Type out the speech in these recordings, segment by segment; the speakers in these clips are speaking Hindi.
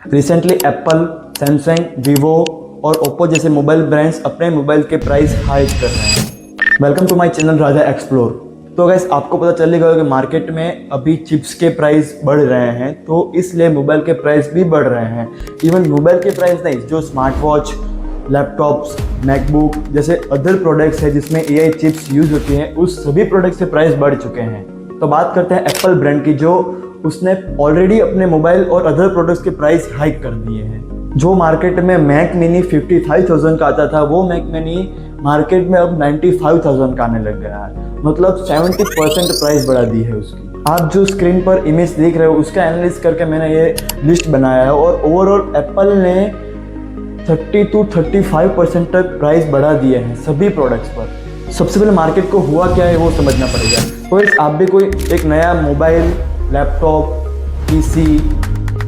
रिसेंटली एप्पल, सैमसंग, वीवो और ओप्पो जैसे मोबाइल ब्रांड्स अपने मोबाइल के प्राइस हाइक कर रहे हैं। Welcome to my channel Raja explore. तो गैस आपको पता चल गया कि मार्केट में अभी चिप्स के प्राइस बढ़ रहे हैं, तो इसलिए मोबाइल के प्राइस भी बढ़ रहे हैं। इवन मोबाइल के प्राइस नहीं, जो स्मार्ट वॉच, लैपटॉप्स, मैकबुक जैसे अदर प्रोडक्ट्स है जिसमें एआई चिप्स यूज होती हैं, उस सभी प्रोडक्ट्स के प्राइस बढ़ चुके हैं। तो बात करते हैं एप्पल ब्रांड की, जो उसने ऑलरेडी अपने मोबाइल और अदर प्रोडक्ट्स के प्राइस हाइक कर दिए हैं। जो मार्केट में मैक मिनी 55,000 का आता था, वो मैक मिनी मार्केट में अब 95,000 का आने लग गया है। मतलब 70% प्राइस बढ़ा दी है उसकी। आप जो स्क्रीन पर इमेज देख रहे हो उसका एनालिसिस करके मैंने ये लिस्ट बनाया है, और ओवरऑल एप्पल ने 30 to 35% तक प्राइस बढ़ा दिए हैं सभी प्रोडक्ट्स पर। सबसे पहले मार्केट को हुआ क्या है वो समझना पड़ेगा। तो आप भी कोई एक नया मोबाइल, लैपटॉप, पीसी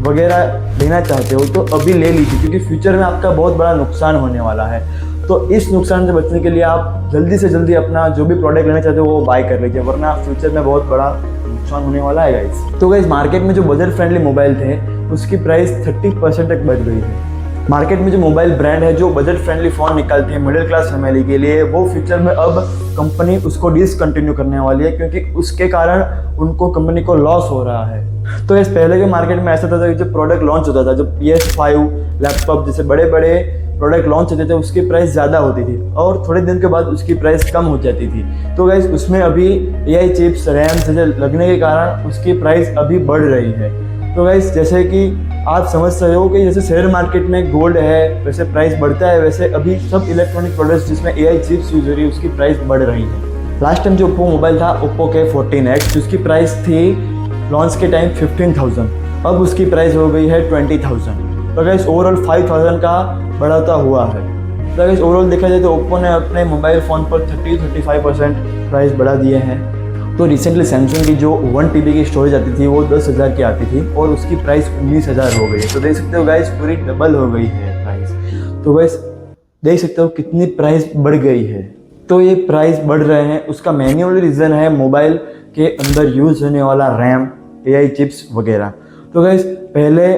वगैरह लेना चाहते हो तो अभी ले लीजिए, क्योंकि फ्यूचर में आपका बहुत बड़ा नुकसान होने वाला है। तो इस नुकसान से बचने के लिए आप जल्दी से जल्दी अपना जो भी प्रोडक्ट लेना चाहते हो वो बाय कर लीजिए, वरना फ्यूचर में बहुत बड़ा नुकसान होने वाला है गाइस। तो गाइस मार्केट में जो बजट फ्रेंडली मोबाइल थे उसकी प्राइस 30% तक बढ़ गई है। मार्केट में जो मोबाइल ब्रांड है जो बजट फ्रेंडली फ़ोन निकालती है मिडिल क्लास फैमिली के लिए, वो फ्यूचर में अब कंपनी उसको डिसकंटिन्यू करने वाली है, क्योंकि उसके कारण उनको कंपनी को लॉस हो रहा है। तो इस पहले के मार्केट में ऐसा था कि जब प्रोडक्ट लॉन्च होता था, जब PS5 लैपटॉप जैसे बड़े बड़े प्रोडक्ट लॉन्च होते थे, उसकी प्राइस ज़्यादा होती थी और थोड़े दिन के बाद उसकी प्राइस कम हो जाती थी। तो गाइस उसमें अभी एआई चिप्स, रैम से लगने के कारण उसकी प्राइस अभी बढ़ रही है। तो गाइस जैसे कि आप समझ सकते हो कि जैसे शेयर मार्केट में गोल्ड है वैसे प्राइस बढ़ता है, वैसे अभी सब इलेक्ट्रॉनिक प्रोडक्ट्स जिसमें एआई चिप्स यूज हो रही है उसकी प्राइस बढ़ रही है। लास्ट टाइम जो ओप्पो मोबाइल था, ओप्पो के 14X, जिसकी प्राइस थी लॉन्च के टाइम 15,000, अब उसकी प्राइस हो गई है 20,000। तो गाइस ओवरऑल 5,000 का बढ़ाता हुआ है। तो गाइस ओवरऑल देखा जाए तो ओप्पो ने अपने मोबाइल फ़ोन पर 30-35% प्राइस बढ़ा दिए हैं। तो रिसेंटली सैमसंग की जो 1 TB की स्टोरेज आती थी वो 10,000 की आती थी और उसकी प्राइस 19,000 हो गई है। तो देख सकते हो गाइस पूरी डबल हो गई है प्राइस। तो गाइस देख सकते हो कितनी प्राइस बढ़ गई है। तो ये प्राइस बढ़ रहे हैं, उसका मैन्युअल रीज़न है मोबाइल के अंदर यूज़ होने वाला रैम, एआई चिप्स वगैरह। तो गाइस पहले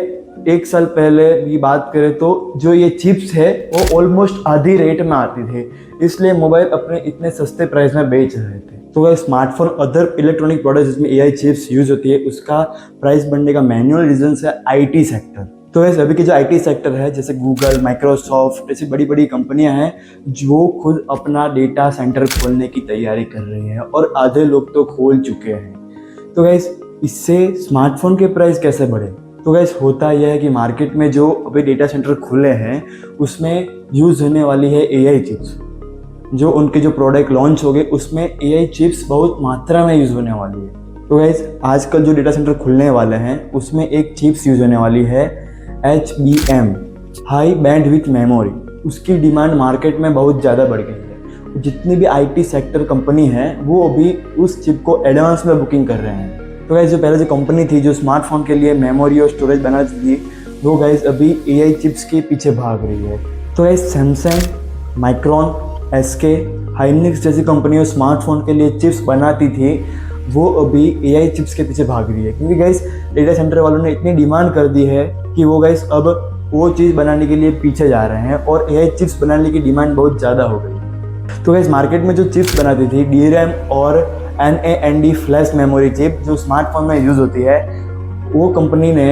1 साल पहले की बात करें तो जो ये चिप्स है वो ऑलमोस्ट आधी रेट में आती थी, इसलिए मोबाइल अपने इतने सस्ते प्राइस में बेच रहे थे। तो वह स्मार्टफोन, अदर इलेक्ट्रॉनिक प्रोडक्ट्स जिसमें एआई चिप्स यूज होती है, उसका प्राइस बढ़ने का मैन्युअल रीजन है आईटी सेक्टर। तो वैसे अभी के जो आईटी सेक्टर है जैसे गूगल, माइक्रोसॉफ्ट ऐसी बड़ी बड़ी कंपनियां हैं जो खुद अपना डेटा सेंटर खोलने की तैयारी कर रही हैं और आधे लोग तो खोल चुके हैं। तो गैस इससे स्मार्टफोन के प्राइस कैसे बढ़े? तो गैस होता यह है कि मार्केट में जो अभी डेटा सेंटर खुले हैं उसमें यूज़ होने वाली है एआई चिप्स। जो उनके जो प्रोडक्ट लॉन्च हो गए उसमें एआई चिप्स बहुत मात्रा में यूज़ होने वाली है। तो गाइस आजकल जो डेटा सेंटर खुलने वाले हैं उसमें एक चिप्स यूज़ होने वाली है HBM, हाई बैंडविड्थ मेमोरी। उसकी डिमांड मार्केट में बहुत ज़्यादा बढ़ गई है। जितनी भी आईटी सेक्टर कंपनी है वो अभी उस चिप को एडवांस में बुकिंग कर रहे हैं। तो गाइस जो पहले जो कंपनी थी जो स्मार्टफोन के लिए मेमोरी और स्टोरेज बनाती थी, वो गाइस अभी एआई चिप्स के पीछे भाग रही है। तो guys Samsung, micron, SK, Hynix जैसी कंपनियों स्मार्टफोन के लिए चिप्स बनाती थी, वो अभी एआई चिप्स के पीछे भाग रही है, क्योंकि गाइस डेटा सेंटर वालों ने इतनी डिमांड कर दी है कि वो गाइस अब वो चीज़ बनाने के लिए पीछे जा रहे हैं और एआई चिप्स बनाने की डिमांड बहुत ज़्यादा हो गई। तो गाइस मार्केट में जो चिप्स बनाती थी DRAM और NAND फ्लैश मेमोरी चिप जो स्मार्टफोन में यूज़ होती है, वो कंपनी ने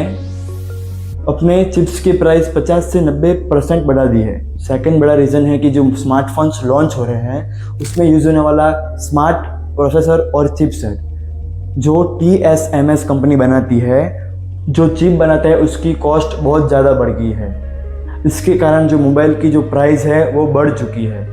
अपने चिप्स की प्राइस 50 से 90% बढ़ा दी है। सेकंड बड़ा रीज़न है कि जो स्मार्टफोन्स लॉन्च हो रहे हैं उसमें यूज़ होने वाला स्मार्ट प्रोसेसर और चिपसेट जो TSMC कंपनी बनाती है, जो चिप बनाता है उसकी कॉस्ट बहुत ज़्यादा बढ़ गई है। इसके कारण जो मोबाइल की जो प्राइस है वो बढ़ चुकी है।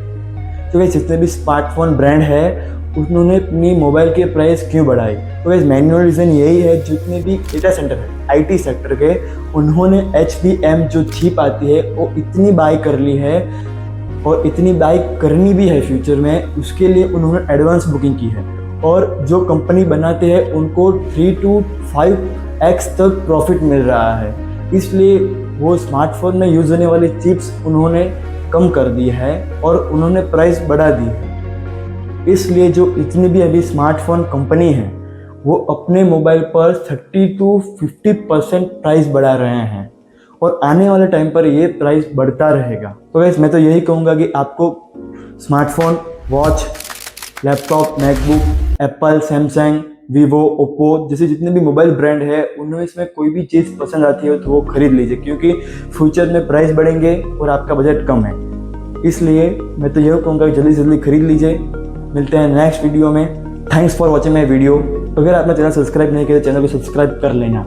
तो वैसे जितने भी स्मार्टफोन ब्रांड है उन्होंने अपनी मोबाइल की प्राइस क्यों बढ़ाई? तो वैसे मैन्युअल रीज़न यही है, जितने भी डेटा सेंटर है आईटी सेक्टर के, उन्होंने HBM जो चिप आती है वो इतनी बाई कर ली है और इतनी बाई करनी भी है फ्यूचर में, उसके लिए उन्होंने एडवांस बुकिंग की है। और जो कंपनी बनाते हैं उनको 3 to 5x तक प्रॉफिट मिल रहा है, इसलिए वो स्मार्टफोन में यूज़ होने वाली चिप्स उन्होंने कम कर दी है और उन्होंने प्राइस बढ़ा दी है। इसलिए जो इतनी भी अभी स्मार्टफोन कंपनी है वो अपने मोबाइल पर 30 to 50% प्राइस बढ़ा रहे हैं और आने वाले टाइम पर ये प्राइस बढ़ता रहेगा। तो गाइस मैं तो यही कहूँगा कि आपको smartphone, watch, laptop, MacBook, Apple, Samsung, Vivo, Oppo जैसे जितने भी मोबाइल ब्रांड है उनमें इसमें कोई भी चीज़ पसंद आती है तो वो खरीद लीजिए, क्योंकि फ्यूचर में प्राइस बढ़ेंगे और आपका बजट कम है। इसलिए मैं तो यही कहूँगा कि जल्दी से जल्दी खरीद लीजिए। मिलते हैं नेक्स्ट वीडियो में। Thanks for watching my video. अगर आपने चैनल सब्सक्राइब नहीं किया तो चैनल को सब्सक्राइब कर लेना।